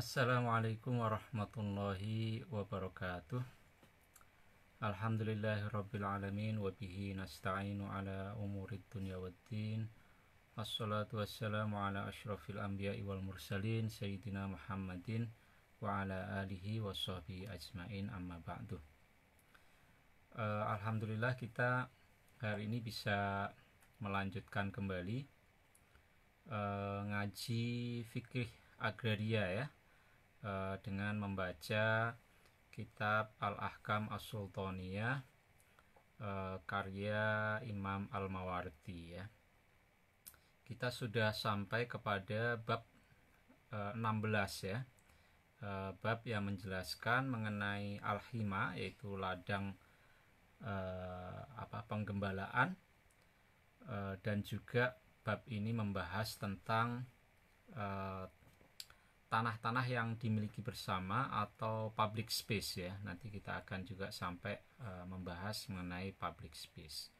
Assalamualaikum warahmatullahi wabarakatuh. Alhamdulillahirabbil alamin wa bihi nasta'inu ala umurid dunya waddin. Wassalatu wassalamu ala asyrafil anbiya'i wal mursalin sayyidina Muhammadin wa ala alihi wa sahbihi ajmain, amma ba'du. Alhamdulillah kita hari ini bisa melanjutkan kembali ngaji fikih agraria ya, dengan membaca kitab Al-Ahkam As-Sultaniyah karya Imam Al-Mawardi ya. Kita sudah sampai kepada bab 16 ya, bab yang menjelaskan mengenai al-hima, yaitu ladang penggembalaan, dan juga bab ini membahas tentang tanah-tanah yang dimiliki bersama atau public space ya. Nanti kita akan juga sampai membahas mengenai public space.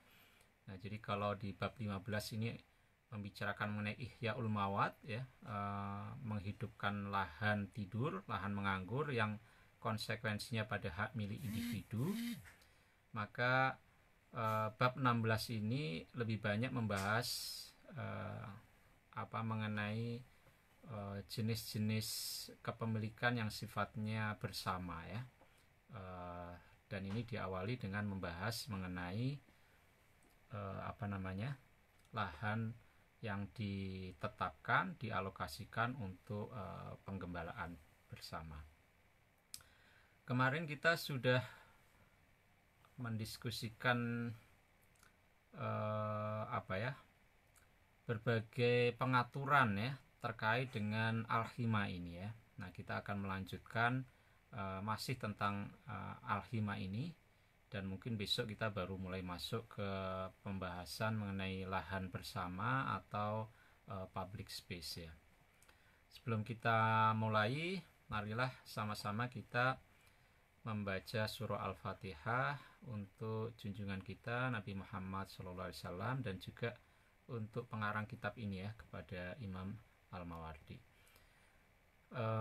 Nah, jadi kalau di bab 15 ini membicarakan mengenai ihya'ul mawat ya, menghidupkan lahan tidur, lahan menganggur yang konsekuensinya pada hak milik individu. Maka bab 16 ini lebih banyak membahas mengenai jenis-jenis kepemilikan yang sifatnya bersama ya, dan ini diawali dengan membahas mengenai lahan yang ditetapkan, dialokasikan untuk penggembalaan bersama. Kemarin kita sudah mendiskusikan berbagai pengaturan ya terkait dengan al-hima ini ya. Nah, kita akan melanjutkan masih tentang al-hima ini, dan mungkin besok kita baru mulai masuk ke pembahasan mengenai lahan bersama atau public space ya. Sebelum kita mulai, marilah sama-sama kita membaca surah Al-Fatihah untuk junjungan kita Nabi Muhammad SAW, dan juga untuk pengarang kitab ini ya, kepada Imam Al-Mawardi.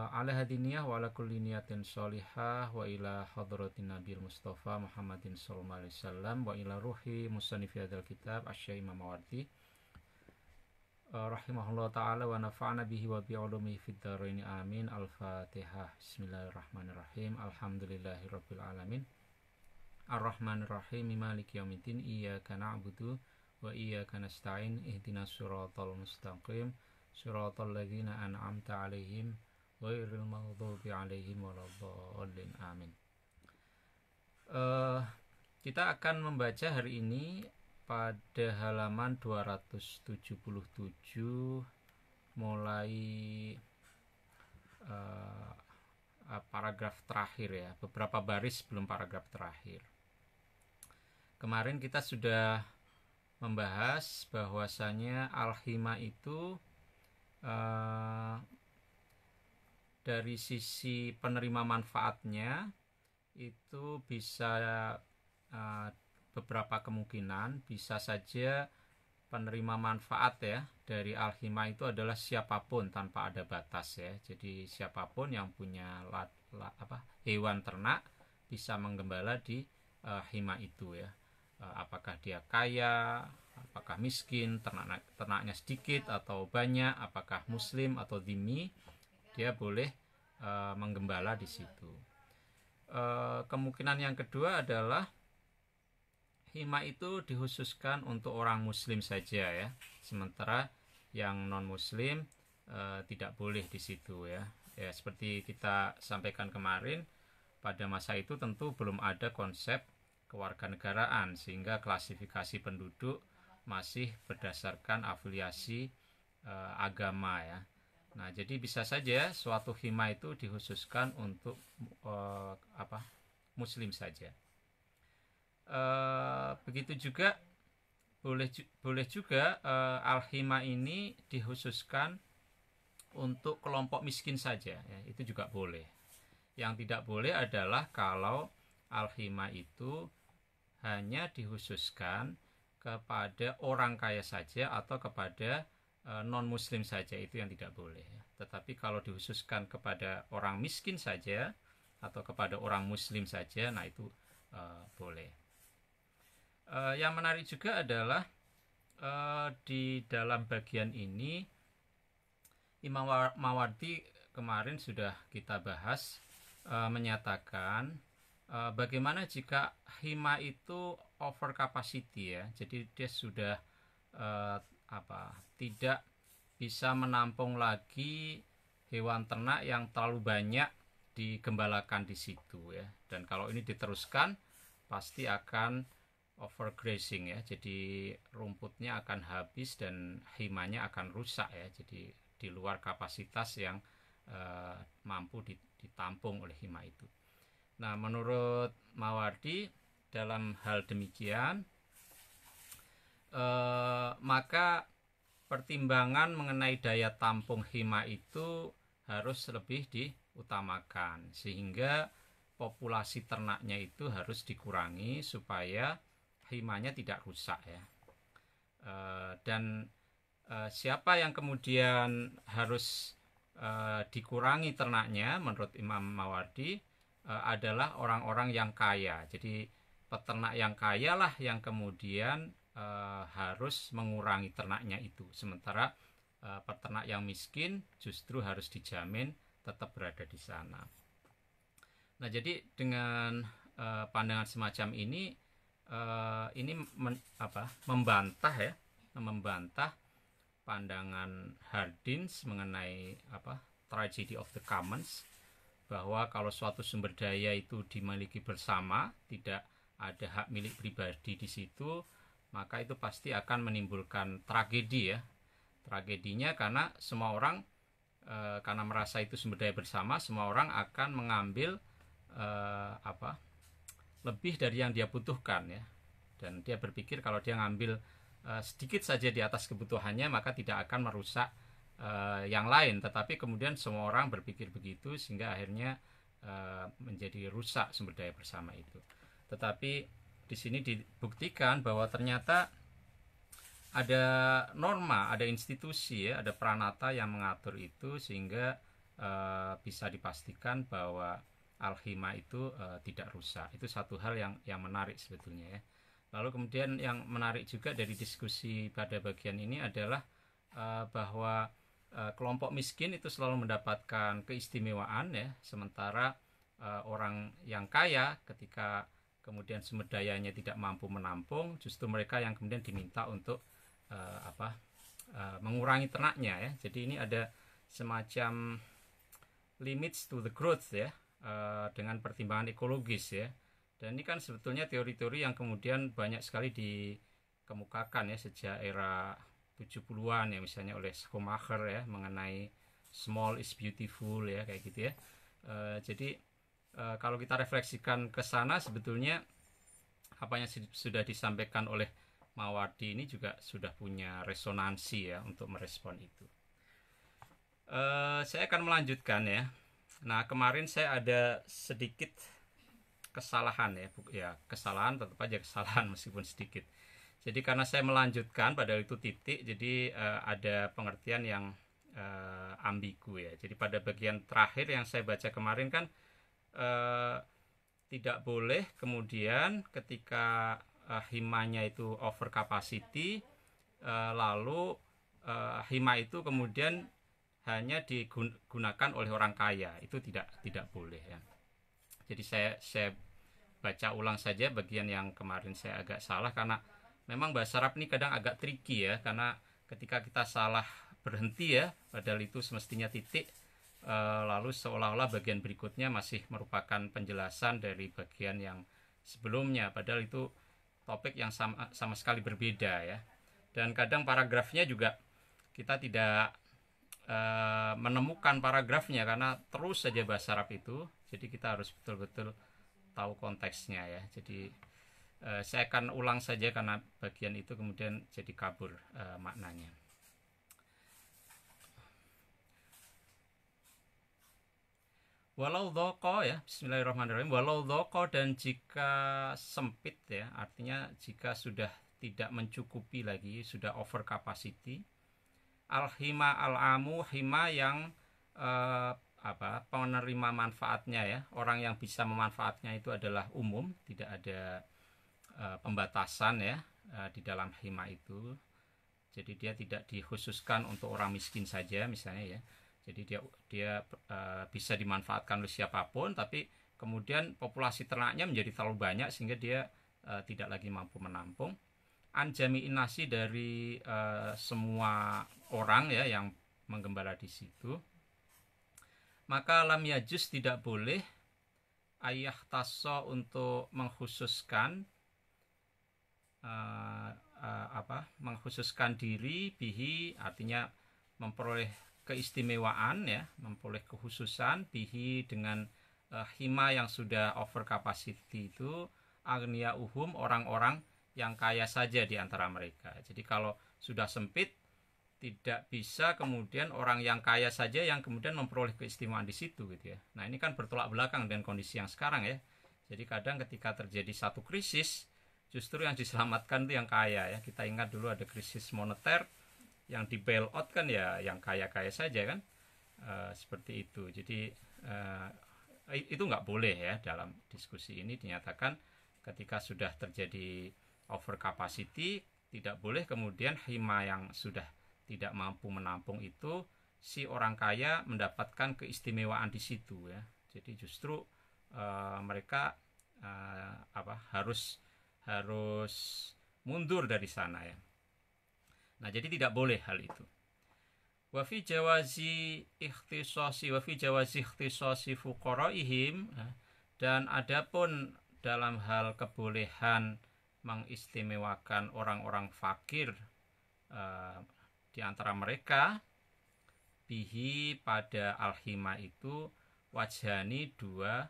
Ala hadiniyah wa ala kulli niyatin sholihah wa ila hadratin Nabil Mustafa Muhammadin sallallahu alaihi wasallam wa ila ruhi musannifi hadzal kitab Asy-Syaikh Imam Mawardi rahimahullah ta'ala wa nafa'ana bihi wa bi ulumihi fid dharain amin. Al-Fatihah. Bismillahirrahmanirrahim. Alhamdulillahirabbil alamin. Ar-Rahmanir-Rahim. Maliki yaumiddin. Iyyaka na'budu wa iyyaka nasta'in. Ihdinas siratal mustaqim. Siratal ladzina an'amta 'alaihim ghairil maghdubi 'alaihim waladdallin. Amin. Kita akan membaca hari ini pada halaman 277 mulai paragraf terakhir ya, beberapa baris sebelum paragraf terakhir. Kemarin kita sudah membahas bahwasanya al-hima itu dari sisi penerima manfaatnya itu bisa beberapa kemungkinan. Bisa saja penerima manfaat ya dari al-hima itu adalah siapapun tanpa ada batas ya. Jadi siapapun yang punya hewan ternak bisa menggembala di hima itu ya. Apakah dia kaya, apakah miskin, ternaknya sedikit atau banyak, apakah muslim atau dhimmi, dia boleh menggembala di situ. Kemungkinan yang kedua adalah hima itu dikhususkan untuk orang muslim saja ya, sementara yang non muslim tidak boleh di situ ya. Ya, seperti kita sampaikan kemarin, pada masa itu tentu belum ada konsep kewarganegaraan, sehingga klasifikasi penduduk masih berdasarkan afiliasi agama ya. Nah, jadi bisa saja suatu hima itu dikhususkan untuk muslim saja. Begitu juga boleh juga al-hima ini dikhususkan untuk kelompok miskin saja ya, itu juga boleh. Yang tidak boleh adalah kalau al-hima itu hanya dikhususkan kepada orang kaya saja atau kepada non muslim saja itu yang tidak boleh ya. Tetapi kalau dikhususkan kepada orang miskin saja atau kepada orang muslim saja, nah itu boleh. Yang menarik juga adalah di dalam bagian ini Imam Mawardi kemarin sudah kita bahas, menyatakan bagaimana jika hima itu over capacity ya, jadi dia sudah tidak bisa menampung lagi hewan ternak yang terlalu banyak digembalakan di situ ya, dan kalau ini diteruskan pasti akan overgrazing ya, jadi rumputnya akan habis dan himanya akan rusak ya, jadi di luar kapasitas yang mampu ditampung oleh hima itu. Nah, menurut Mawardi dalam hal demikian maka pertimbangan mengenai daya tampung hima itu harus lebih diutamakan, sehingga populasi ternaknya itu harus dikurangi supaya himanya tidak rusak ya. Dan siapa yang kemudian harus dikurangi ternaknya menurut Imam Mawardi adalah orang-orang yang kaya. Jadi peternak yang kaya lah yang kemudian harus mengurangi ternaknya itu, sementara peternak yang miskin justru harus dijamin tetap berada di sana. Nah, jadi dengan pandangan semacam ini membantah pandangan Hardins mengenai tragedy of the commons, bahwa kalau suatu sumber daya itu dimiliki bersama, tidak ada hak milik pribadi di situ, maka itu pasti akan menimbulkan tragedi ya. Tragedinya karena semua orang karena merasa itu sumber daya bersama, semua orang akan mengambil lebih dari yang dia butuhkan ya, dan dia berpikir kalau dia ngambil sedikit saja di atas kebutuhannya maka tidak akan merusak yang lain, tetapi kemudian semua orang berpikir begitu sehingga akhirnya menjadi rusak sumber daya bersama itu. Tetapi di sini dibuktikan bahwa ternyata ada norma, ada institusi ya, ada pranata yang mengatur itu sehingga bisa dipastikan bahwa al-hima itu tidak rusak. Itu satu hal yang menarik sebetulnya ya. Lalu kemudian yang menarik juga dari diskusi pada bagian ini adalah bahwa kelompok miskin itu selalu mendapatkan keistimewaan ya, sementara orang yang kaya ketika kemudian sumber dayanya tidak mampu menampung, justru mereka yang kemudian diminta untuk mengurangi ternaknya ya. Jadi ini ada semacam limits to the growth ya, dengan pertimbangan ekologis ya. Dan ini kan sebetulnya teori-teori yang kemudian banyak sekali dikemukakan ya sejak era 70-an ya, misalnya oleh Schumacher ya, mengenai small is beautiful ya, kayak gitu ya. Jadi kalau kita refleksikan ke sana, sebetulnya apa yang sudah disampaikan oleh Mawardi ini juga sudah punya resonansi ya untuk merespon itu. Saya akan melanjutkan ya. Nah, kemarin saya ada sedikit kesalahan ya, kesalahan, tetap aja kesalahan meskipun sedikit. Jadi karena saya melanjutkan padahal itu titik, jadi ada pengertian yang ambigu ya. Jadi pada bagian terakhir yang saya baca kemarin kan tidak boleh kemudian ketika himanya itu over capacity, lalu hima itu kemudian hanya digunakan oleh orang kaya, itu tidak boleh ya. Jadi saya baca ulang saja bagian yang kemarin saya agak salah, karena memang bahasa Arab ini kadang agak tricky ya, karena ketika kita salah berhenti ya, padahal itu semestinya titik, lalu seolah-olah bagian berikutnya masih merupakan penjelasan dari bagian yang sebelumnya, padahal itu topik yang sama sekali berbeda ya. Dan kadang paragrafnya juga kita tidak menemukan paragrafnya karena terus saja bahasa Arab itu, jadi kita harus betul-betul tahu konteksnya ya. Jadi saya akan ulang saja karena bagian itu kemudian jadi kabur maknanya. Walau dhoko ya, bismillahirrahmanirrahim. Walau dhoko, dan jika sempit ya, artinya jika sudah tidak mencukupi lagi, sudah over capacity, Al-hima al-amu, hima yang penerima manfaatnya ya, orang yang bisa memanfaatnya itu adalah umum, tidak ada pembatasan ya di dalam hima itu. Jadi dia tidak dikhususkan untuk orang miskin saja misalnya ya. Jadi dia bisa dimanfaatkan oleh siapapun, tapi kemudian populasi ternaknya menjadi terlalu banyak sehingga dia tidak lagi mampu menampung. Anjami'in nasi, dari semua orang ya yang menggembala di situ. Maka lam yajuz, tidak boleh ayah taso, untuk mengkhususkan mengkhususkan diri bihi, artinya memperoleh keistimewaan ya, memperoleh kekhususan bihi dengan hima yang sudah over capacity itu, agnia uhum, orang-orang yang kaya saja di antara mereka. Jadi kalau sudah sempit, tidak bisa kemudian orang yang kaya saja yang kemudian memperoleh keistimewaan di situ gitu ya. Nah, ini kan bertolak belakang dengan kondisi yang sekarang ya. Jadi kadang ketika terjadi satu krisis, justru yang diselamatkan itu yang kaya ya. Kita ingat dulu ada krisis moneter, yang di bail out kan ya yang kaya-kaya saja kan. Seperti itu. Jadi itu nggak boleh ya. Dalam diskusi ini dinyatakan ketika sudah terjadi over capacity, tidak boleh kemudian hima yang sudah tidak mampu menampung itu, si orang kaya mendapatkan keistimewaan di situ ya. Jadi justru mereka harus mundur dari sana ya. Nah, jadi tidak boleh hal itu. Wa fi jawazi ikhtisasi fuqaraihim, dan adapun dalam hal kebolehan mengistimewakan orang-orang fakir di antara mereka, bihi, pada al-hima itu, wajhani, dua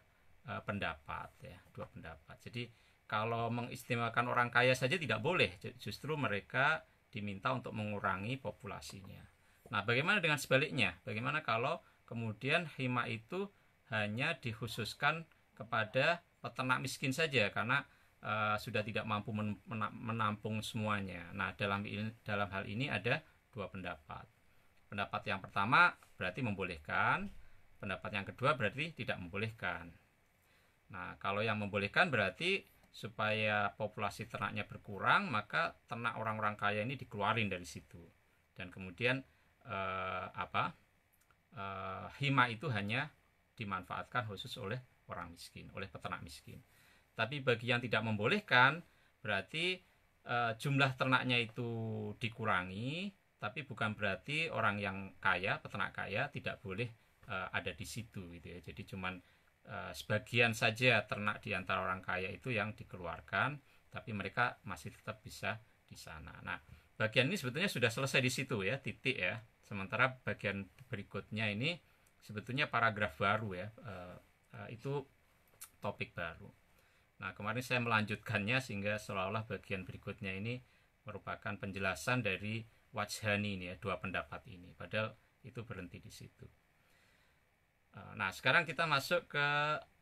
pendapat ya, dua pendapat. Jadi kalau mengistimewakan orang kaya saja tidak boleh, justru mereka diminta untuk mengurangi populasinya. Nah, bagaimana dengan sebaliknya? Bagaimana kalau kemudian hima itu hanya dikhususkan kepada peternak miskin saja karena sudah tidak mampu menampung semuanya. Nah, dalam hal ini ada dua pendapat. Pendapat yang pertama berarti membolehkan, pendapat yang kedua berarti tidak membolehkan. Nah, kalau yang membolehkan berarti supaya populasi ternaknya berkurang, maka ternak orang-orang kaya ini dikeluarin dari situ. Dan kemudian hima itu hanya dimanfaatkan khusus oleh orang miskin, oleh peternak miskin. Tapi bagi yang tidak membolehkan, berarti jumlah ternaknya itu dikurangi, tapi bukan berarti orang yang kaya, peternak kaya, tidak boleh ada di situ gitu ya. Jadi cuman sebagian saja ternak di antara orang kaya itu yang dikeluarkan, tapi mereka masih tetap bisa di sana. Nah, bagian ini sebetulnya sudah selesai di situ ya, titik ya. Sementara bagian berikutnya ini sebetulnya paragraf baru ya, itu topik baru. Nah, kemarin saya melanjutkannya sehingga seolah-olah bagian berikutnya ini merupakan penjelasan dari wajhani ini ya, dua pendapat ini. Padahal itu berhenti di situ. Nah, sekarang kita masuk ke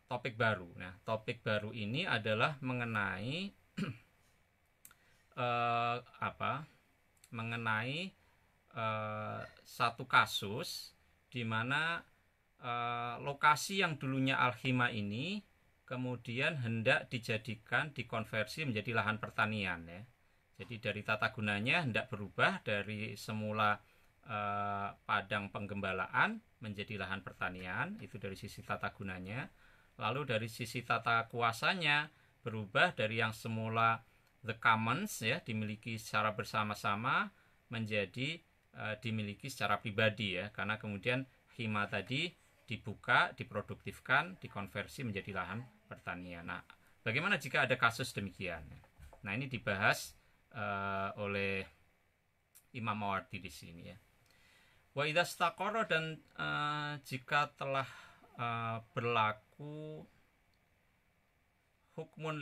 topik baru. Nah, topik baru ini adalah mengenai mengenai satu kasus di mana lokasi yang dulunya al-hima ini kemudian hendak dikonversi menjadi lahan pertanian ya. Jadi dari tata gunanya hendak berubah dari semula padang penggembalaan menjadi lahan pertanian, itu dari sisi tata gunanya. Lalu dari sisi tata kuasanya berubah dari yang semula the commons ya, dimiliki secara bersama-sama, menjadi dimiliki secara pribadi ya, karena kemudian hima tadi dibuka, diproduktifkan, dikonversi menjadi lahan pertanian. Nah, bagaimana jika ada kasus demikian? Nah, ini dibahas oleh Imam Mawardi di sini ya. Wa idza staqara, dan jika telah berlaku hukmun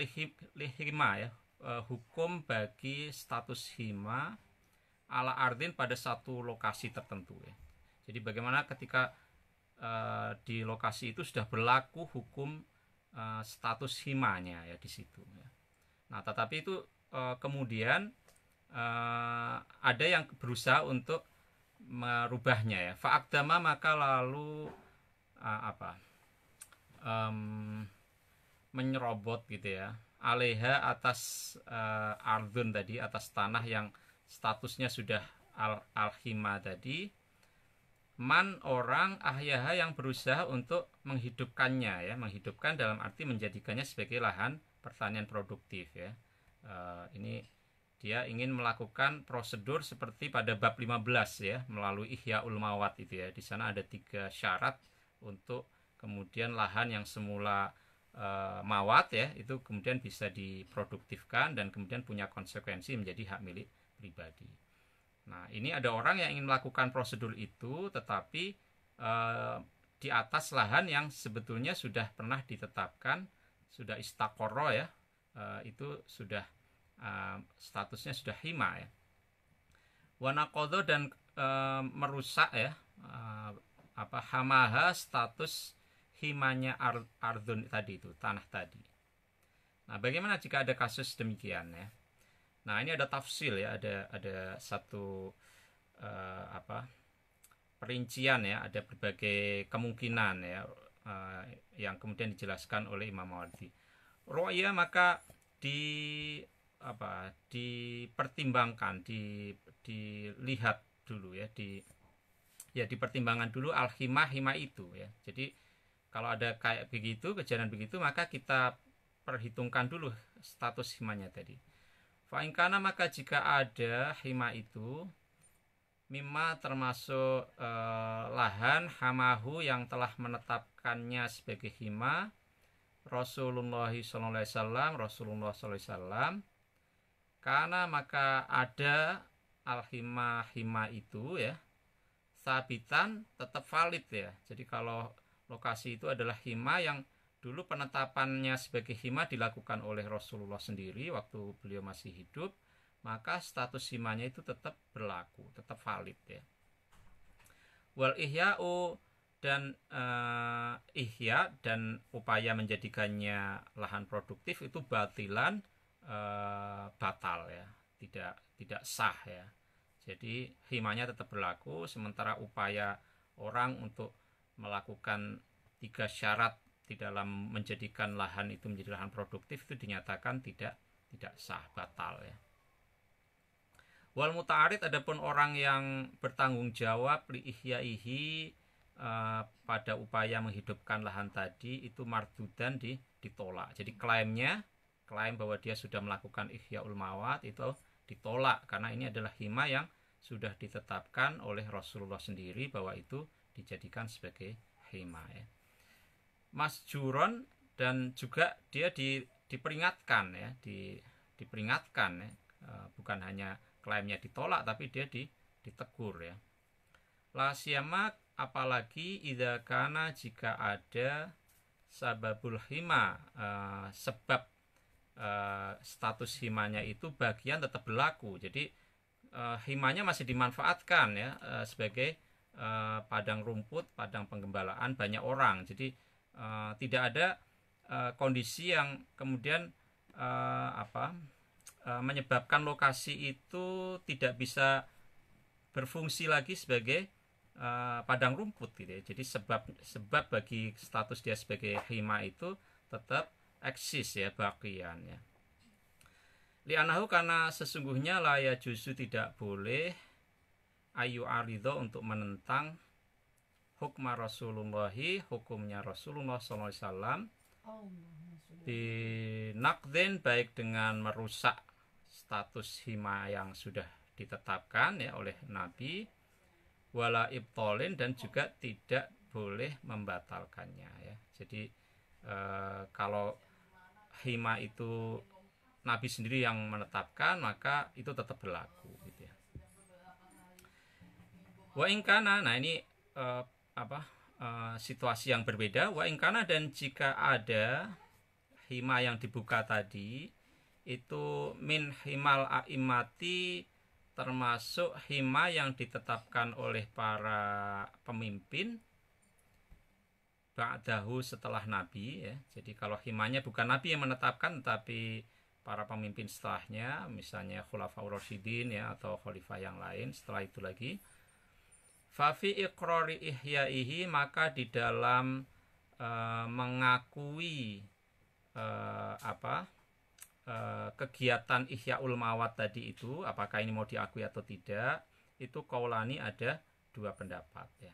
lihima ya, hukum bagi status hima ala ardin, pada satu lokasi tertentu ya. Jadi bagaimana ketika di lokasi itu sudah berlaku hukum status himanya ya di situ ya. Nah, tetapi itu kemudian ada yang berusaha untuk merubahnya ya. Fa'akdama maka lalu menyerobot gitu ya, alaiha atas ardun tadi, atas tanah yang statusnya sudah al-hima tadi, man orang ahyaha yang berusaha untuk menghidupkannya ya, menghidupkan dalam arti menjadikannya sebagai lahan pertanian produktif ya. Ini dia ingin melakukan prosedur seperti pada bab 15 ya, melalui Ihyaul Mawat itu ya. Di sana ada 3 syarat untuk kemudian lahan yang semula mawat ya, itu kemudian bisa diproduktifkan dan kemudian punya konsekuensi menjadi hak milik pribadi. Nah, ini ada orang yang ingin melakukan prosedur itu, tetapi di atas lahan yang sebetulnya sudah pernah ditetapkan, sudah istaqorro ya, itu sudah statusnya sudah hima ya. Wanakodo dan merusak ya, hamaha status himanya ardun tadi itu, tanah tadi. Nah, bagaimana jika ada kasus demikian ya? Nah, ini ada tafsil ya, ada satu perincian ya, ada berbagai kemungkinan ya, yang kemudian dijelaskan oleh Imam Mawardi. Ro'ya maka dipertimbangkan, dilihat dulu ya, dipertimbangkan dulu hima itu ya. Jadi kalau ada kayak begitu, kejadian begitu, maka kita perhitungkan dulu status himanya tadi. Fa'ingkana maka jika ada hima itu, mimma termasuk lahan hamahu yang telah menetapkannya sebagai hima Rasulullah SAW, Rasulullah SAW, karena maka ada hima itu ya, sabitan tetap valid ya. Jadi kalau lokasi itu adalah hima yang dulu penetapannya sebagai hima dilakukan oleh Rasulullah sendiri waktu beliau masih hidup, maka status himanya itu tetap berlaku, tetap valid ya. Wal ihya'u dan ihya dan upaya menjadikannya lahan produktif itu batilan, batal ya, tidak sah ya. Jadi himanya tetap berlaku, sementara upaya orang untuk melakukan 3 syarat di dalam menjadikan lahan itu menjadi lahan produktif itu dinyatakan tidak sah, batal ya. Wal muta'arid adapun orang yang bertanggung jawab li ihyaihi pada upaya menghidupkan lahan tadi itu mardudan ditolak. Jadi klaim bahwa dia sudah melakukan ihyaul mawat itu ditolak karena ini adalah hima yang sudah ditetapkan oleh Rasulullah sendiri bahwa itu dijadikan sebagai hima ya. Masjuron dan juga dia diperingatkan ya, diperingatkan ya, bukan hanya klaimnya ditolak tapi dia ditegur ya. La siyama apalagi idza kana jika ada sababul hima, sebab status himanya itu bagian tetap berlaku. Jadi himanya masih dimanfaatkan ya, sebagai padang rumput, padang penggembalaan banyak orang. Jadi tidak ada kondisi yang kemudian menyebabkan lokasi itu tidak bisa berfungsi lagi sebagai padang rumput gitu ya. Jadi sebab bagi status dia sebagai hima itu tetap eksis ya, baqian ya. Li'anahu karena sesungguhnya la yajuzu tidak boleh ayu arido untuk menentang hukma Rasulullahi, hukumnya Rasulullah SAW binaqdin, baik dengan merusak status hima yang sudah ditetapkan ya oleh Nabi, wala ibtolin dan juga tidak boleh membatalkannya ya. Jadi kalau hima itu Nabi sendiri yang menetapkan, maka itu tetap berlaku gitu ya. Wa ingkana, nah ini situasi yang berbeda. Wa ingkana dan jika ada hima yang dibuka tadi itu min himal a'immati, termasuk hima yang ditetapkan oleh para pemimpin ba'dahu setelah Nabi ya. Jadi kalau himanya bukan Nabi yang menetapkan tapi para pemimpin setelahnya, misalnya Khulafaur Rasyidin ya atau khalifah yang lain setelah itu lagi, Fafi iqrari ihyaihi, maka di dalam mengakui kegiatan ihyaul mawat tadi itu, apakah ini mau diakui atau tidak, itu qaulani, ada dua pendapat ya.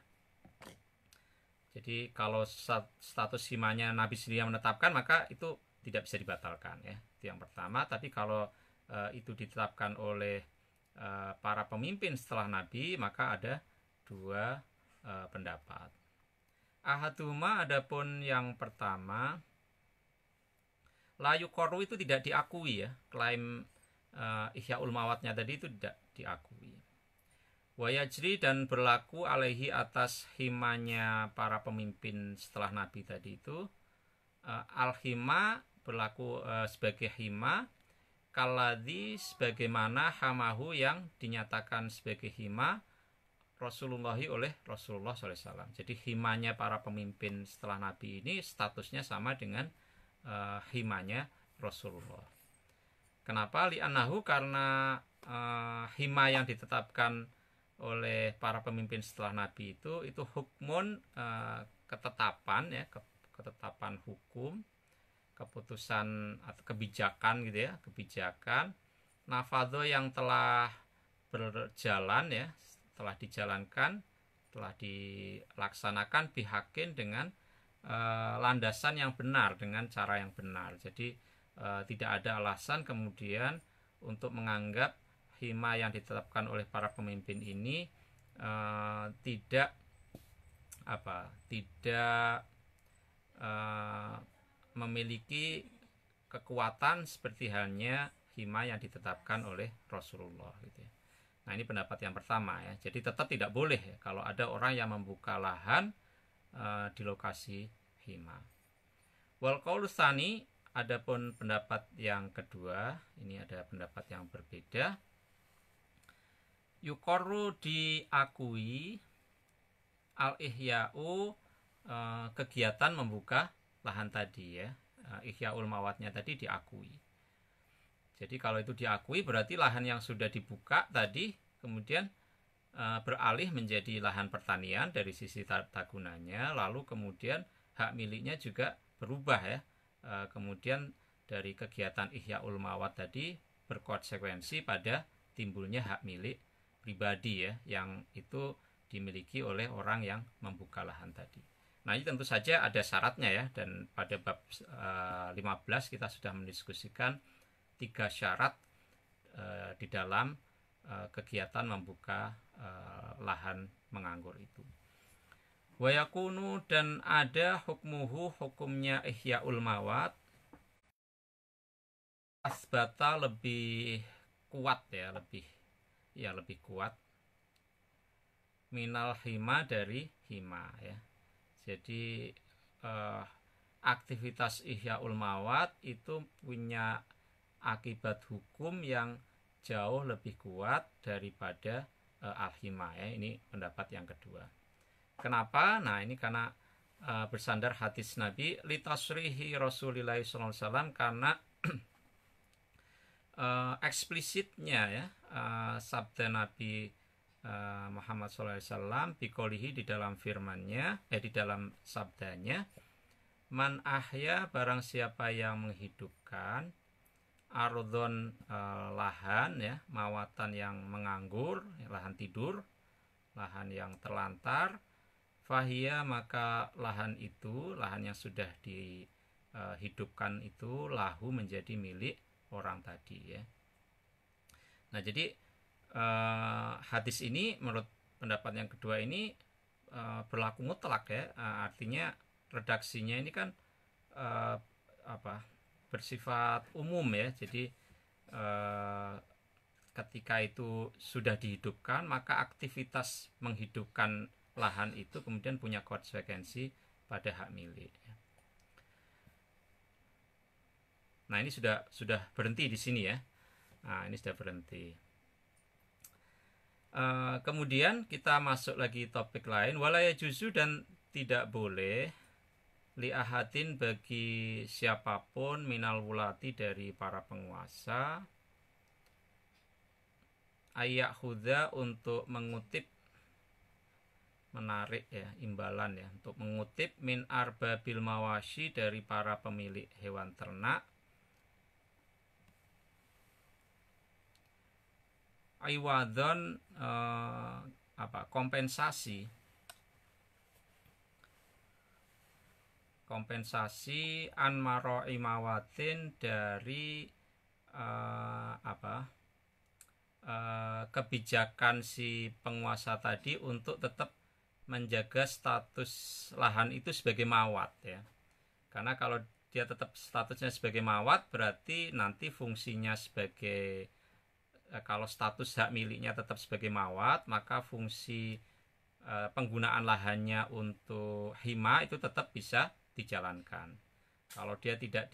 Jadi kalau status himanya Nabi sendiri yang menetapkan, maka itu tidak bisa dibatalkan ya. Itu yang pertama. Tapi kalau itu ditetapkan oleh para pemimpin setelah Nabi, maka ada dua pendapat. Ahaduma, adapun yang pertama, layu koru itu tidak diakui ya. Klaim ihyaul mawatnya tadi itu tidak diakui. Wayajri, dan berlaku alaihi, atas himanya para pemimpin setelah Nabi tadi itu, al-hima, berlaku sebagai hima, kaladhi, sebagaimana hamahu, yang dinyatakan sebagai hima Rasulullahi oleh Rasulullah SAW. Jadi himanya para pemimpin setelah Nabi ini statusnya sama dengan himanya Rasulullah. Kenapa? Li'annahu, karena hima yang ditetapkan oleh para pemimpin setelah Nabi itu hukmun, ketetapan ya, ketetapan hukum, keputusan atau kebijakan gitu ya, kebijakan nafadho, yang telah berjalan ya, telah dijalankan, telah dilaksanakan bihakin, dengan landasan yang benar, dengan cara yang benar. Jadi tidak ada alasan kemudian untuk menganggap hima yang ditetapkan oleh para pemimpin ini tidak memiliki kekuatan seperti halnya hima yang ditetapkan oleh Rasulullah gitu ya. Nah, ini pendapat yang pertama ya. Jadi tetap tidak boleh ya, kalau ada orang yang membuka lahan di lokasi hima. Wal qaulu tsani, adapun pendapat yang kedua, ini ada pendapat yang berbeda. Yuqarru, diakui, al-ihya'u, kegiatan membuka lahan tadi ya, ihyaul mawatnya tadi diakui. Jadi kalau itu diakui, berarti lahan yang sudah dibuka tadi kemudian beralih menjadi lahan pertanian dari sisi tata gunanya, lalu kemudian hak miliknya juga berubah ya. Kemudian dari kegiatan ihyaul mawat tadi berkonsekuensi pada timbulnya hak milik pribadi ya, yang itu dimiliki oleh orang yang membuka lahan tadi. Nah, ini tentu saja ada syaratnya ya, dan pada bab 15 kita sudah mendiskusikan 3 syarat di dalam kegiatan membuka lahan menganggur itu. Wayakunu, dan ada hukmuhu, hukumnya ihyaul mawat, asbata, lebih kuat ya, lebih kuat, minal hima, dari hima ya. Jadi aktivitas ihyaul mawat itu punya akibat hukum yang jauh lebih kuat daripada al-hima ya. Ini pendapat yang kedua. Kenapa? Nah, ini karena bersandar hadis Nabi litasrihi Rasulillah SAW, karena eksplisitnya ya sabda Nabi Muhammad SAW bikolihi, di dalam firmannya, di dalam sabdanya, man ahya, barang siapa yang menghidupkan, ardhon, lahan ya, mawatan yang menganggur, lahan tidur, lahan yang terlantar, fahia, maka lahan itu, lahan yang sudah dihidupkan itu, lahu, menjadi milik orang tadi ya. Nah, jadi hadis ini menurut pendapat yang kedua ini berlaku mutlak ya, artinya redaksinya ini kan bersifat umum ya. Jadi ketika itu sudah dihidupkan, maka aktivitas menghidupkan lahan itu kemudian punya konsekuensi pada hak milik. Nah, ini sudah berhenti di sini ya. Nah, ini sudah berhenti. Kemudian kita masuk lagi topik lain, walaya juzu, dan tidak boleh li ahadin, bagi siapapun, minal wulati, dari para penguasa, ayak huda, untuk mengutip menarik ya, imbalan ya, untuk mengutip min arbabil mawashi, dari para pemilik hewan ternak, iwadon kompensasi an maroi mawatin, dari kebijakan si penguasa tadi untuk tetap menjaga status lahan itu sebagai mawat ya. Karena kalau dia tetap statusnya sebagai mawat, berarti nanti fungsinya sebagai kalau status hak miliknya tetap sebagai mawat, maka fungsi penggunaan lahannya untuk hima itu tetap bisa dijalankan. Kalau dia tidak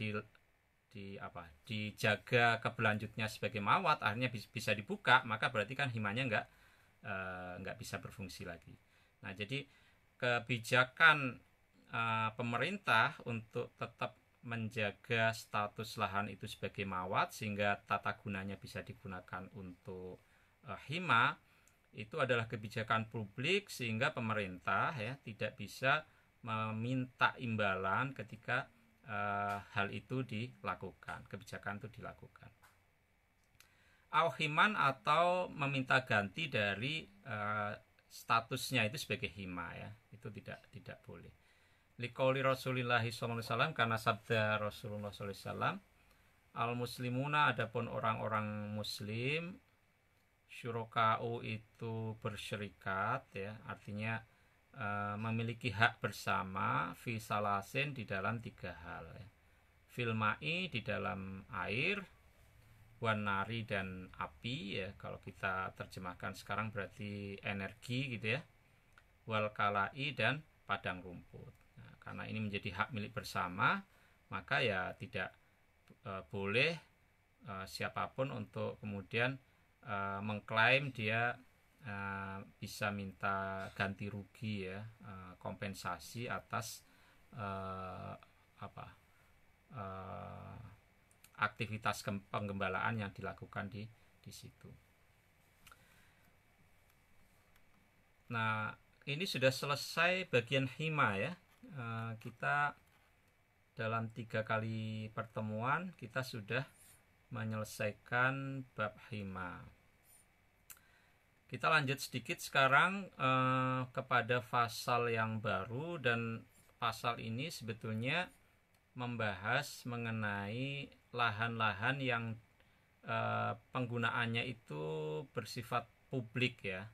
dijaga keberlanjutnya sebagai mawat, akhirnya bisa dibuka, maka berarti kan himanya nggak bisa berfungsi lagi. Nah, jadi kebijakan pemerintah untuk tetap menjaga status lahan itu sebagai mawat sehingga tata gunanya bisa digunakan untuk hima, itu adalah kebijakan publik, sehingga pemerintah ya tidak bisa meminta imbalan ketika hal itu dilakukan, kebijakan itu dilakukan. Auhiman, atau meminta ganti dari statusnya itu sebagai hima ya, itu tidak boleh. Liqauli Rasulillahi sallallahu alaihi wasallam, karena sabda Rasulullah sallallahu alaihi wasallam, al muslimuna, adapun orang-orang muslim, syuraka'u itu bersyirikat ya, artinya memiliki hak bersama, fi salasin, di dalam 3 hal ya. Fil ma'i, di dalam air, wan nari, dan api ya, kalau kita terjemahkan sekarang berarti energi gitu ya, wal kalai, dan padang rumput. Nah, karena ini menjadi hak milik bersama, maka ya tidak boleh siapapun untuk kemudian mengklaim dia bisa minta ganti rugi ya, kompensasi atas aktivitas penggembalaan yang dilakukan di situ. Nah, ini sudah selesai bagian hima ya. Kita dalam 3 kali pertemuan kita sudah menyelesaikan bab hima. Kita lanjut sedikit sekarang kepada pasal yang baru, dan pasal ini sebetulnya membahas mengenai lahan-lahan yang penggunaannya itu bersifat publik ya,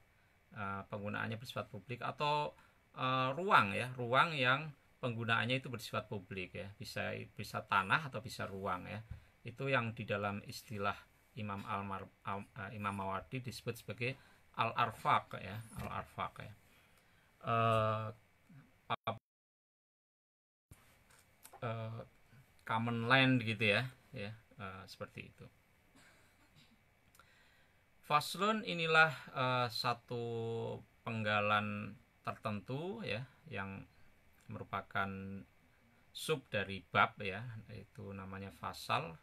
penggunaannya bersifat publik, atau ruang ya, ruang yang penggunaannya itu bersifat publik ya, bisa tanah atau bisa ruang ya. Itu yang di dalam istilah Imam Mawardi disebut sebagai al-arfaq ya, al-arfaq ya. Common land gitu ya, seperti itu. Faslun, inilah satu penggalan tertentu ya, yang merupakan sub dari bab ya, itu namanya fasal.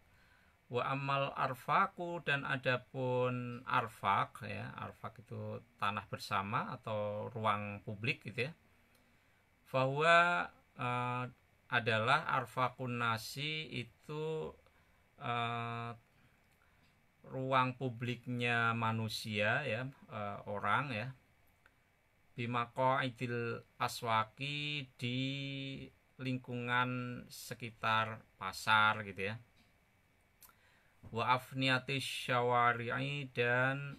Wa amal arfaku, dan adapun arfak ya, arfak itu tanah bersama atau ruang publik gitu ya. Bahwa adalah arfakun nasi, itu ruang publiknya manusia ya, orang ya, bimaqaidil aswaki, di lingkungan sekitar pasar gitu ya. Wa afniatis syawari'i, dan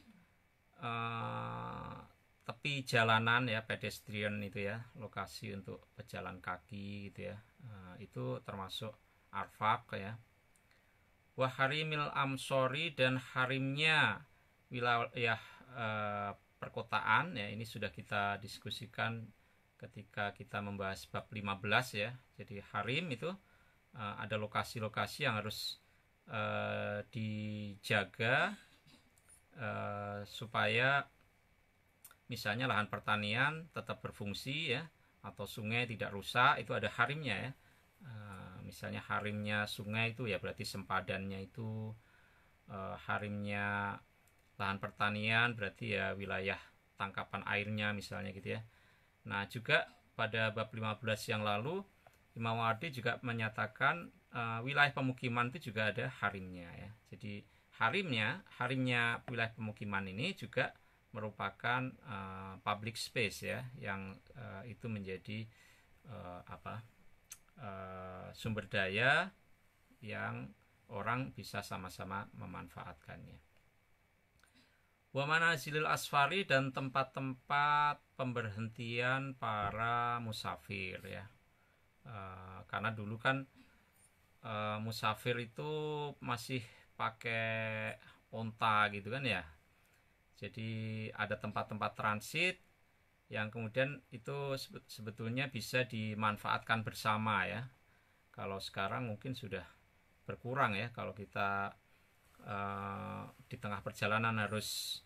tepi jalanan ya, pedestrian itu ya, lokasi untuk pejalan kaki gitu ya, itu termasuk arfak ya. Wa harimil amsori, dan harimnya wilayah perkotaan ya, ini sudah kita diskusikan ketika kita membahas bab 15 ya. Jadi harim itu ada lokasi-lokasi yang harus dijaga supaya misalnya lahan pertanian tetap berfungsi ya, atau sungai tidak rusak, itu ada harimnya ya. Misalnya harimnya sungai itu ya berarti sempadannya itu, harimnya lahan pertanian berarti ya wilayah tangkapan airnya misalnya gitu ya. Nah, juga pada bab 15 yang lalu Imam Mawardi juga menyatakan wilayah pemukiman itu juga ada harimnya ya. Jadi harimnya wilayah pemukiman ini juga merupakan public space ya, yang itu menjadi sumber daya yang orang bisa sama-sama memanfaatkannya. Wa manazilil asfari, dan tempat-tempat pemberhentian para musafir ya. Karena dulu kan musafir itu masih pakai onta gitu kan ya. Jadi ada tempat-tempat transit yang kemudian itu sebetulnya bisa dimanfaatkan bersama ya. Kalau sekarang mungkin sudah berkurang ya, kalau kita di tengah perjalanan harus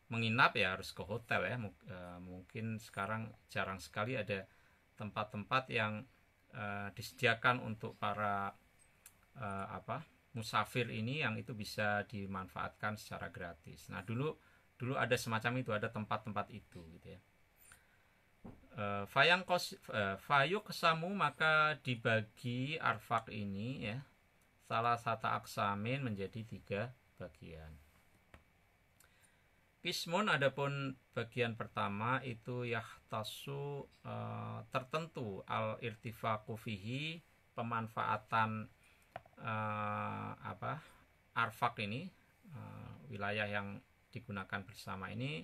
menginap ya harus ke hotel ya. Mungkin sekarang jarang sekali ada tempat-tempat yang disediakan untuk para musafir ini yang itu bisa dimanfaatkan secara gratis. Nah, dulu ada semacam itu, ada tempat-tempat itu gitu ya. Fayuk kesamu, maka dibagi arfak ini ya, salah satu aksamin menjadi 3 bagian. Kismun, adapun bagian pertama itu yahtasu tertentu al irtifaqu fihi, pemanfaatan arfak ini, wilayah yang digunakan bersama ini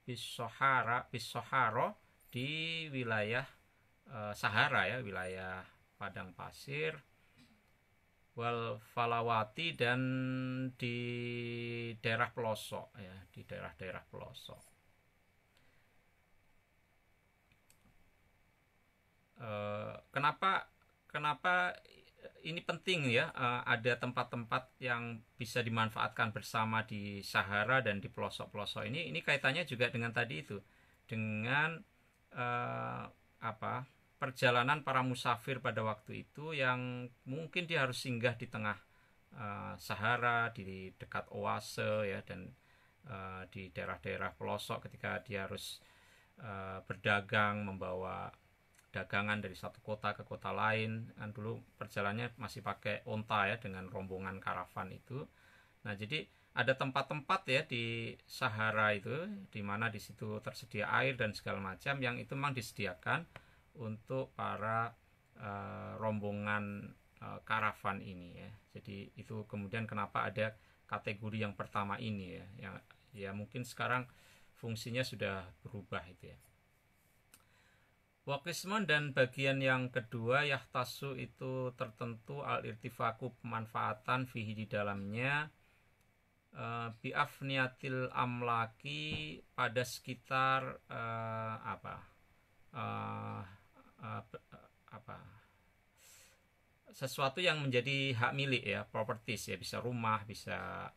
bisoharo, di wilayah Sahara ya, wilayah padang pasir, wal falawati, dan di daerah pelosok ya, di daerah-daerah pelosok. Kenapa ini penting ya, ada tempat-tempat yang bisa dimanfaatkan bersama di Sahara dan di pelosok-pelosok ini kaitannya juga dengan tadi itu, dengan perjalanan para musafir pada waktu itu yang mungkin dia harus singgah di tengah Sahara, di dekat oase ya, dan di daerah-daerah pelosok ketika dia harus berdagang, membawa dagangan dari satu kota ke kota lain. Kan dulu perjalanannya masih pakai onta ya, dengan rombongan karavan itu. Nah, jadi ada tempat-tempat ya di Sahara itu, di mana di situ tersedia air dan segala macam, yang itu memang disediakan untuk para rombongan karavan ini ya. Jadi itu kemudian kenapa ada kategori yang pertama ini ya, yang ya mungkin sekarang fungsinya sudah berubah itu ya. Wakismon, dan bagian yang kedua yahtasu itu tertentu al irtifaku, pemanfaatan fihi di dalamnya, biafniatil amlaki, pada sekitar sesuatu yang menjadi hak milik ya, properties ya, bisa rumah, bisa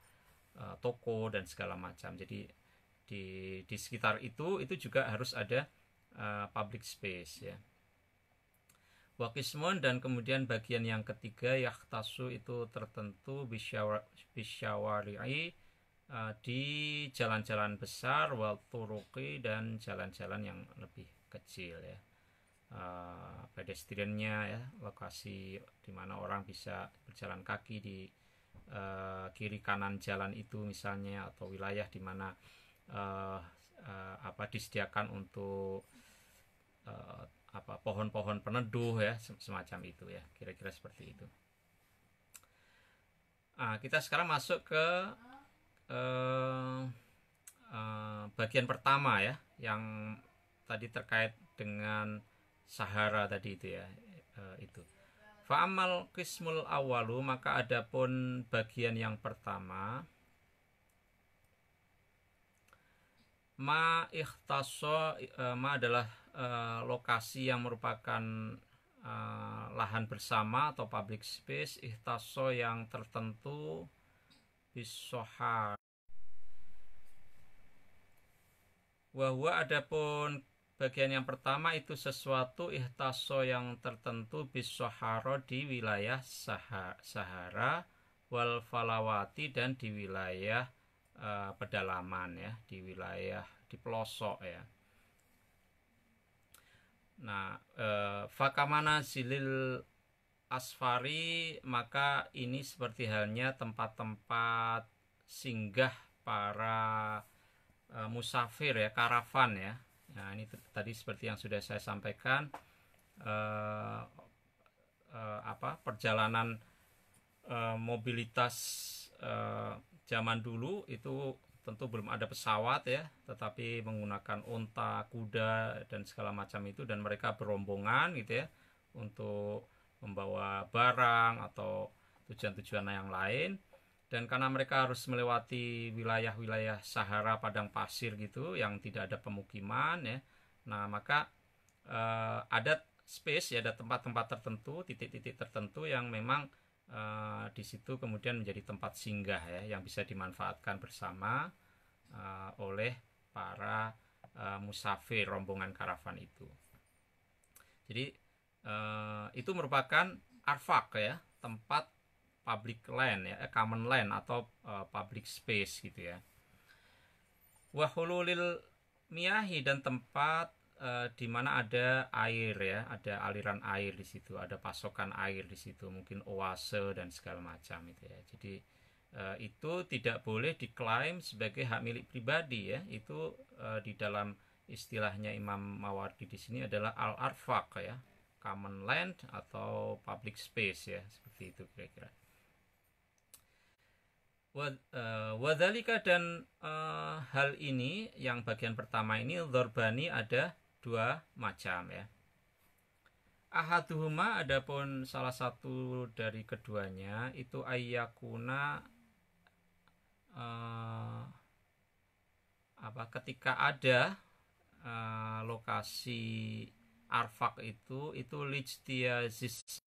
toko dan segala macam. Jadi di sekitar itu juga harus ada public space ya. Wakismon, dan kemudian bagian yang ketiga yahtasu itu tertentu bisyawari'i, di jalan-jalan besar, wal turuqi, dan jalan-jalan yang lebih kecil ya, pedestriannya ya, lokasi di mana orang bisa berjalan kaki di kiri kanan jalan itu misalnya, atau wilayah di mana disediakan untuk pohon-pohon peneduh ya, semacam itu ya, kira-kira seperti itu. Kita sekarang masuk ke bagian pertama ya, yang tadi terkait dengan Sahara tadi itu ya, itu. Fa'amal qismul awalu, maka adapun bagian yang pertama, ma ikhtaso, ma adalah lokasi yang merupakan lahan bersama atau public space, ikhtaso yang tertentu, bisohar. Wahwa, adapun bagian yang pertama itu sesuatu ikhtaso yang tertentu, bisoharo, di wilayah Sahara, wal falawati, dan di wilayah pedalaman ya, di wilayah di pelosok ya. Nah, fakamana silil asfari, maka ini seperti halnya tempat-tempat singgah para musafir ya, karavan ya. Nah, ini tadi seperti yang sudah saya sampaikan, eh, perjalanan mobilitas eh, zaman dulu itu tentu belum ada pesawat ya, tetapi menggunakan unta, kuda dan segala macam itu, dan mereka berombongan gitu ya untuk membawa barang atau tujuan-tujuan yang lain. Dan karena mereka harus melewati wilayah-wilayah Sahara padang pasir gitu yang tidak ada pemukiman ya, nah maka ada space ya, ada tempat-tempat tertentu, titik-titik tertentu yang memang di situ kemudian menjadi tempat singgah ya, yang bisa dimanfaatkan bersama oleh para musafir rombongan karavan itu. Jadi itu merupakan arfak ya, tempat public land ya, common land atau public space gitu ya. Wahululil miyahi, dan tempat di mana ada air ya, ada aliran air di situ, ada pasokan air di situ, mungkin oase dan segala macam itu ya. Jadi itu tidak boleh diklaim sebagai hak milik pribadi ya. Itu di dalam istilahnya Imam Mawardi di sini adalah al-arfaq ya, common land atau public space ya, seperti itu kira-kira. Wadhalika, dan hal ini yang bagian pertama ini dzorbani ada dua macam ya. Ahaduhuma, adapun salah satu dari keduanya itu ayyakuna ketika ada lokasi arfak itu lijtiyazis,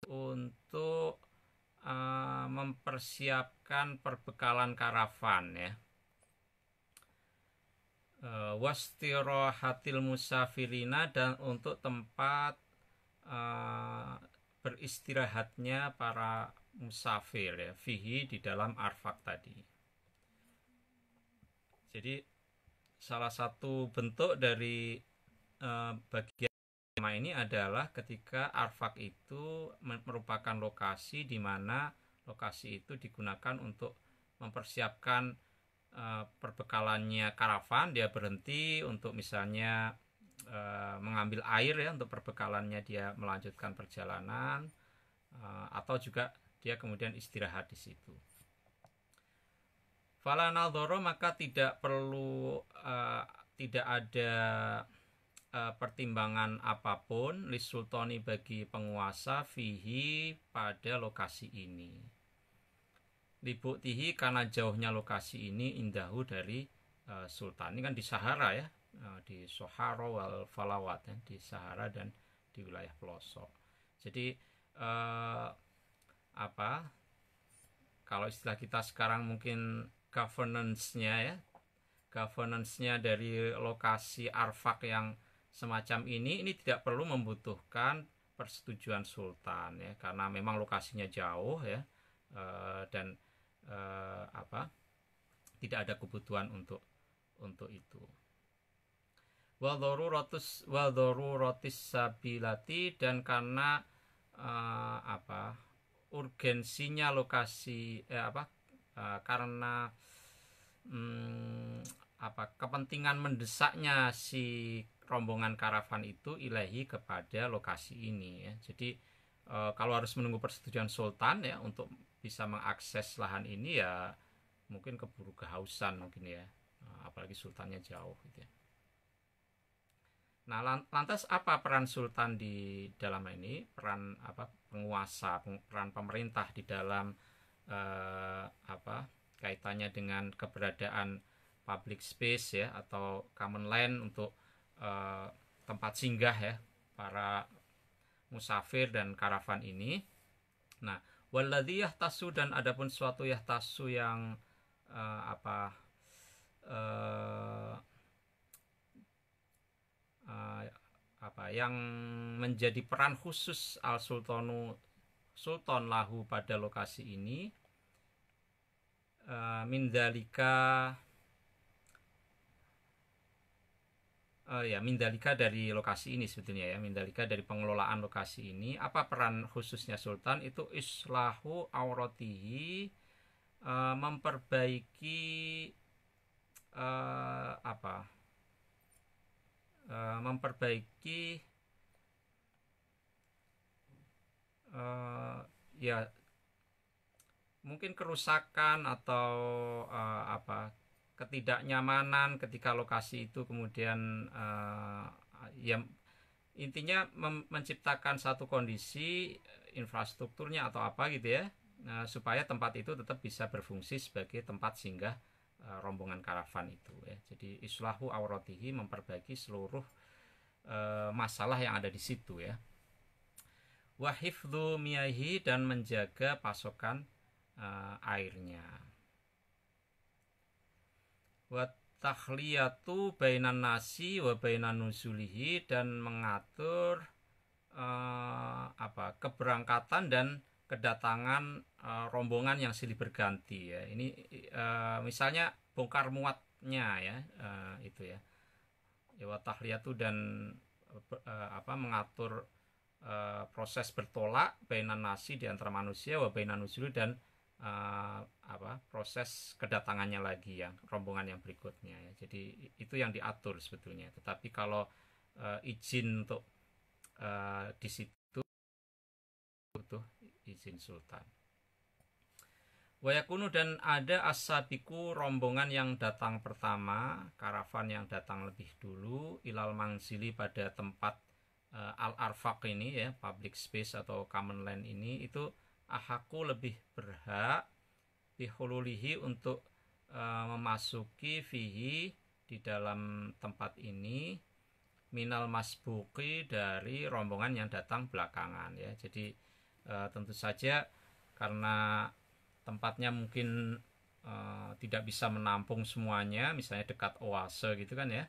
untuk mempersiapkan perbekalan karavan ya, wastirohatil musafirina, dan untuk tempat beristirahatnya para musafir ya, fihi, di dalam arfak tadi. Jadi salah satu bentuk dari bagian ini adalah ketika arfak itu merupakan lokasi di mana lokasi itu digunakan untuk mempersiapkan perbekalannya karavan. Dia berhenti untuk misalnya mengambil air ya, untuk perbekalannya dia melanjutkan perjalanan, atau juga dia kemudian istirahat di situ. Fala naldoro, maka tidak perlu tidak ada pertimbangan apapun lisultani, bagi penguasa, fihi, pada lokasi ini, libuktihi, karena jauhnya lokasi ini, indahu, dari sultan. Ini kan di Sahara ya, di Sohara wal Falawat ya, di Sahara dan di wilayah pelosok. Jadi kalau istilah kita sekarang mungkin governance-nya dari lokasi arfak yang semacam ini tidak perlu membutuhkan persetujuan sultan ya, karena memang lokasinya jauh ya, dan tidak ada kebutuhan untuk itu. Wal daruratis sabilati, dan karena urgensinya lokasi karena kepentingan mendesaknya si rombongan karavan itu ilahi, kepada lokasi ini ya. Jadi kalau harus menunggu persetujuan sultan ya untuk bisa mengakses lahan ini ya, mungkin keburu kehausan mungkin ya, apalagi sultannya jauh gitu ya. Nah, lantas apa peran sultan di dalam ini? Peran penguasa, peran pemerintah di dalam kaitannya dengan keberadaan public space ya, atau common land untuk tempat singgah ya para musafir dan karavan ini. Nah, walladzi yahtasu, dan adapun suatu yahtasu yang yang menjadi peran khusus al sultanu, sultan lahu, pada lokasi ini, mindalika, ya mindalika dari lokasi ini sebetulnya ya, mindalika dari pengelolaan lokasi ini, apa peran khususnya sultan itu islahu auratihi, memperbaiki apa memperbaiki ya mungkin kerusakan atau apa ketidaknyamanan ketika lokasi itu kemudian ya intinya menciptakan satu kondisi infrastrukturnya atau apa gitu ya, supaya tempat itu tetap bisa berfungsi sebagai tempat singgah rombongan karavan itu ya. Jadi islahu auratihi, memperbaiki seluruh masalah yang ada di situ ya. Wa hifdzu miyahi, dan menjaga pasokan airnya. Wa takhliyatu bainan nasi wa bainan nuzulihi, dan mengatur keberangkatan dan kedatangan rombongan yang silih berganti ya. Ini misalnya bongkar muatnya ya, itu ya. Wa tahliyatu, dan mengatur proses bertolak bainan nasi di antara manusia wa bainan nuzuli, dan proses kedatangannya lagi yang rombongan yang berikutnya ya. Jadi itu yang diatur sebetulnya. Tetapi kalau izin untuk di situ butuh izin sultan. Wayakunu, dan ada asabiku, rombongan yang datang pertama, karavan yang datang lebih dulu, ilal mangsili, pada tempat al-arfaq ini ya, public space atau common land ini, itu ahaku, lebih berhak, bihululihi, untuk memasuki fihi, di dalam tempat ini, minal masbuki, dari rombongan yang datang belakangan ya. Jadi tentu saja karena tempatnya mungkin tidak bisa menampung semuanya, misalnya dekat oase gitu kan ya,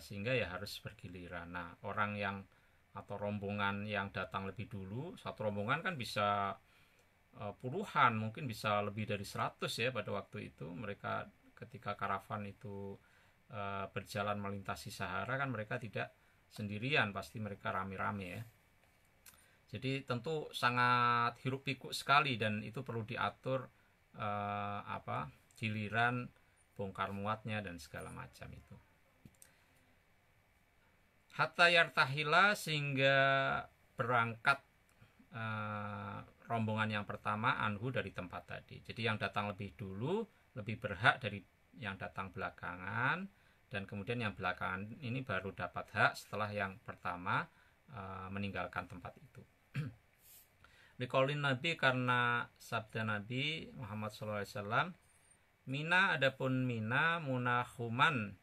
sehingga ya harus bergiliran. Nah, orang yang atau rombongan yang datang lebih dulu, satu rombongan kan bisa puluhan, mungkin bisa lebih dari 100 ya pada waktu itu. Mereka ketika karavan itu berjalan melintasi Sahara kan mereka tidak sendirian, pasti mereka rame-rame ya. Jadi tentu sangat hiruk pikuk sekali, dan itu perlu diatur giliran bongkar muatnya dan segala macam itu. Hatta yartahila, sehingga berangkat rombongan yang pertama anhu, dari tempat tadi. Jadi yang datang lebih dulu lebih berhak dari yang datang belakangan, dan kemudian yang belakangan ini baru dapat hak setelah yang pertama meninggalkan tempat itu. Liqaulin Nabi, karena sabda Nabi Muhammad SAW, Mina, adapun Mina, munahuman,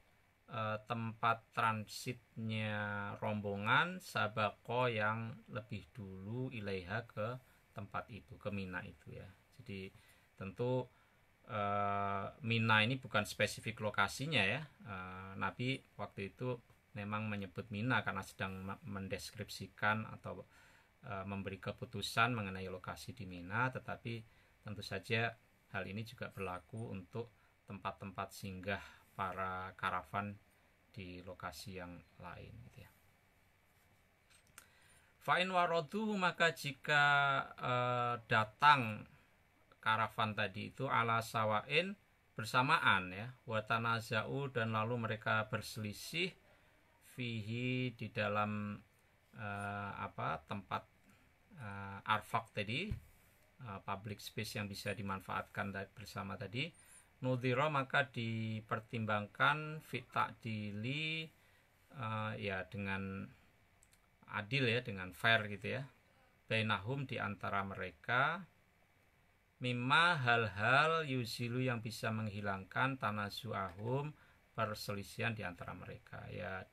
tempat transitnya rombongan, sabako, yang lebih dulu, ilaiha, ke tempat itu, ke Mina itu ya. Jadi tentu Mina ini bukan spesifik lokasinya ya. Nabi waktu itu memang menyebut Mina karena sedang mendeskripsikan atau memberi keputusan mengenai lokasi di Mina, tetapi tentu saja hal ini juga berlaku untuk tempat-tempat singgah para karavan di lokasi yang lain gitu ya. Fa'in warodu, maka jika datang karavan tadi itu ala sawain, bersamaan ya, watanazau, dan lalu mereka berselisih, fihi, di dalam tempat arfak tadi, public space yang bisa dimanfaatkan bersama tadi, nudhiro, maka dipertimbangkan, fit ta'dili, ya dengan adil ya, dengan fair gitu ya, bainahum, di antara mereka, mimma, hal-hal, yuzilu, yang bisa menghilangkan, tanazuahum, perselisihan di antara mereka ya.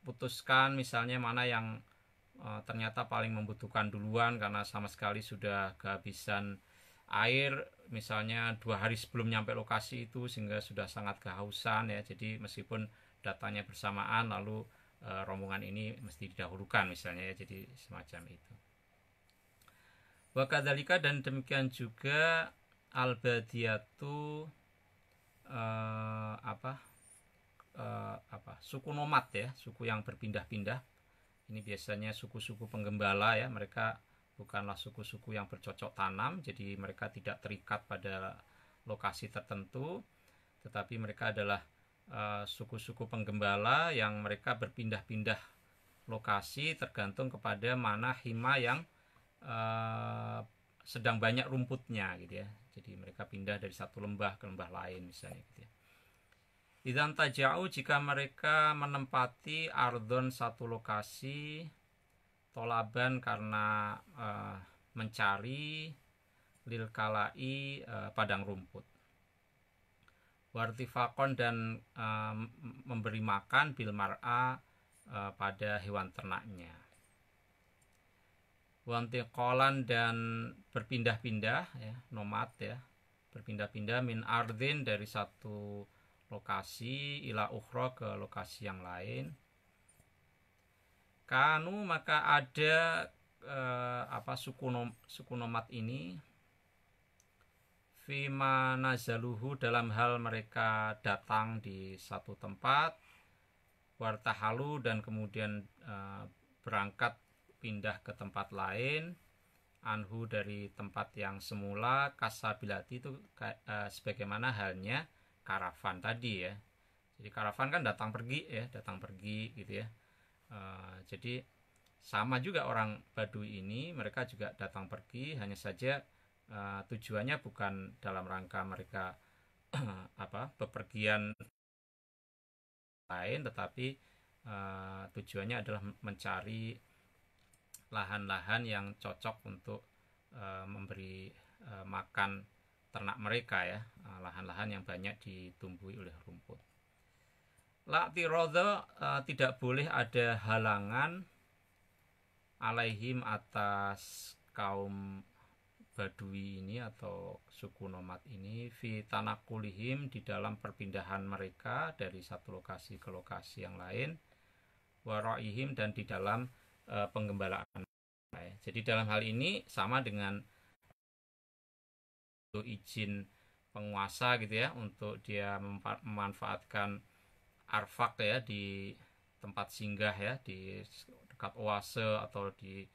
Diputuskan misalnya mana yang ternyata paling membutuhkan duluan karena sama sekali sudah kehabisan air, misalnya 2 hari sebelum nyampe lokasi itu, sehingga sudah sangat kehausan ya. Jadi meskipun datanya bersamaan, lalu rombongan ini mesti didahulukan misalnya ya. Jadi semacam itu. Wakadzalika, dan demikian juga al-badiyatu, suku nomad ya, suku yang berpindah-pindah. Ini biasanya suku-suku penggembala ya, mereka bukanlah suku-suku yang bercocok tanam, jadi mereka tidak terikat pada lokasi tertentu, tetapi mereka adalah suku-suku penggembala yang mereka berpindah-pindah lokasi tergantung kepada mana hima yang sedang banyak rumputnya gitu ya. Jadi mereka pindah dari satu lembah ke lembah lain misalnya gitu ya. Idzan taja'u, jika mereka menempati ardon, satu lokasi, tolaban karena mencari, lil kalai, padang rumput, wartifakon, dan memberi makan, bil mar'a, pada hewan ternaknya, wantiqolan, dan berpindah-pindah ya, nomad ya, berpindah-pindah, min ardin, dari satu lokasi, ila ukhra, ke lokasi yang lain. Kanu, maka ada suku nomad ini, fima nazaluhu, dalam hal mereka datang di satu tempat, wartahalu, dan kemudian berangkat pindah ke tempat lain, anhu, dari tempat yang semula, kasabilati, itu sebagaimana halnya karavan tadi ya. Jadi karavan kan datang pergi gitu ya. Jadi sama juga orang Badui ini, mereka juga datang pergi, hanya saja tujuannya bukan dalam rangka mereka bepergian lain, tetapi tujuannya adalah mencari lahan-lahan yang cocok untuk memberi makan ternak mereka ya, lahan-lahan yang banyak ditumbuhi oleh rumput. La'tirodha, tidak boleh ada halangan, alaihim, atas kaum Badui ini atau suku nomad ini, fi tanakulihim, di dalam perpindahan mereka dari satu lokasi ke lokasi yang lain, waraihim, dan di dalam penggembalaan. Jadi dalam hal ini sama dengan izin penguasa gitu ya, untuk dia memanfaatkan arfak ya, di tempat singgah ya, di dekat oase atau di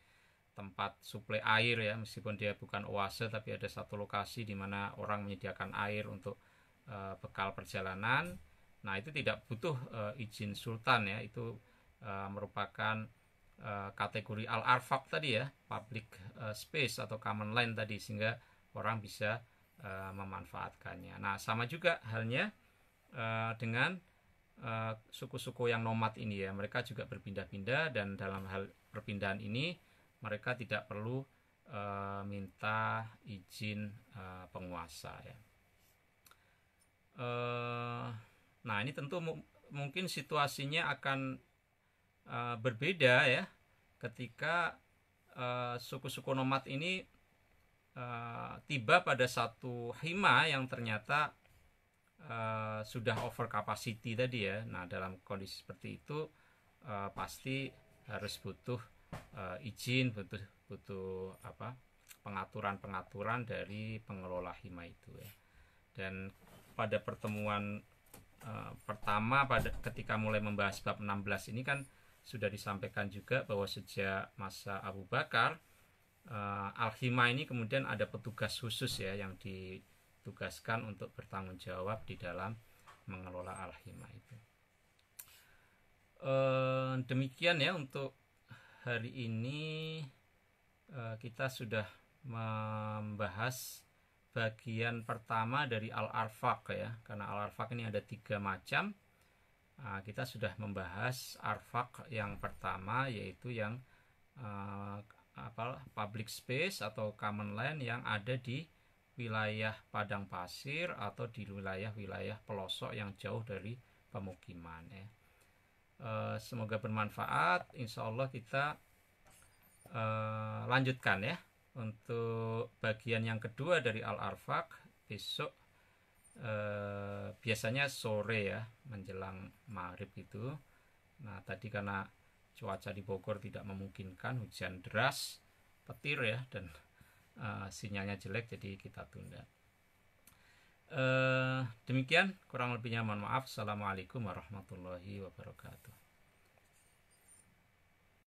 tempat suplai air ya, meskipun dia bukan oase tapi ada satu lokasi di mana orang menyediakan air untuk bekal perjalanan. Nah, itu tidak butuh izin sultan ya, itu merupakan kategori al-arfak tadi ya, public space atau common land tadi, sehingga orang bisa memanfaatkannya. Nah, sama juga halnya dengan suku-suku yang nomad ini ya, mereka juga berpindah-pindah, dan dalam hal perpindahan ini mereka tidak perlu minta izin penguasa ya. Nah, ini tentu mungkin situasinya akan berbeda ya, ketika suku-suku nomad ini tiba pada satu hima yang ternyata sudah over capacity tadi ya. Nah, dalam kondisi seperti itu pasti harus butuh izin, butuh pengaturan dari pengelola hima itu ya. Dan pada pertemuan pertama ketika mulai membahas bab 16 ini kan sudah disampaikan juga bahwa sejak masa Abu Bakar, al-hima ini kemudian ada petugas khusus ya yang ditugaskan untuk bertanggung jawab di dalam mengelola al-hima itu. Demikian ya untuk hari ini, kita sudah membahas bagian pertama dari al-arfak ya, karena al-arfak ini ada 3 macam. Kita sudah membahas arfak yang pertama, yaitu yang public space atau common land yang ada di wilayah padang pasir atau di wilayah-wilayah pelosok yang jauh dari pemukiman ya. Semoga bermanfaat. Insya Allah kita lanjutkan ya untuk bagian yang kedua dari al-arfak besok, biasanya sore ya, menjelang maghrib itu. Nah, tadi karena cuaca di Bogor tidak memungkinkan, hujan deras, petir ya, dan sinyalnya jelek, jadi kita tunda. Demikian kurang lebihnya mohon maaf. Assalamualaikum warahmatullahi wabarakatuh.